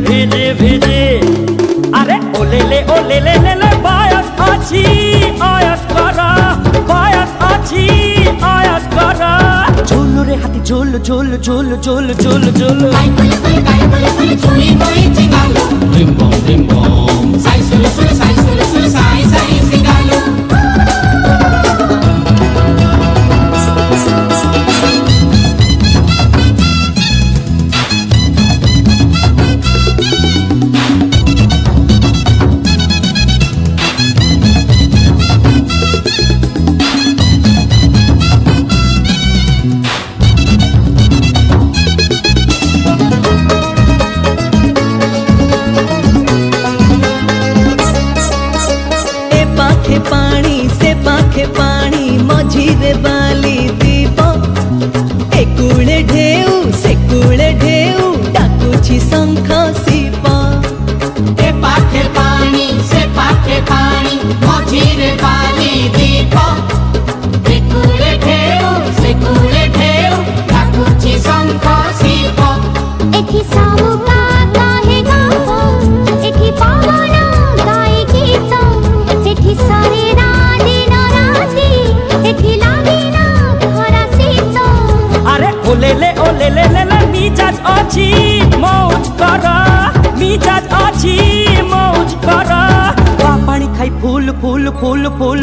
ভিজে ভিজে আরে ওলে লে বায়াস আছি আয়াস করা বায়াস আছি আয়াস করা ঝোল রে হাতি ঝোল ঝোল ঝোল ঝোল ঝোল ঝোল চুরি বইছে গালো রিম বম সাই সুলু সুলু সাই সাই সিগালো पानी मझिरे बाली दीप एकुळे ढेउ सेकुळे ढेउ डाकुछि शंख शिप ए पाखे पानी से पाखे पानी मझिरे बाली दीप एकुळे ढेउ सेकुळे ढेउ डाकुछि शंख शिप एठी सामुका काहे गाओ एठी पवन गाए गीत एठी सारे ওলে লে মিজাজ আছি মৌজ করা মিজাজ আছি মৌজ করা পানি খাই ফুল ফুল ফুল ফুল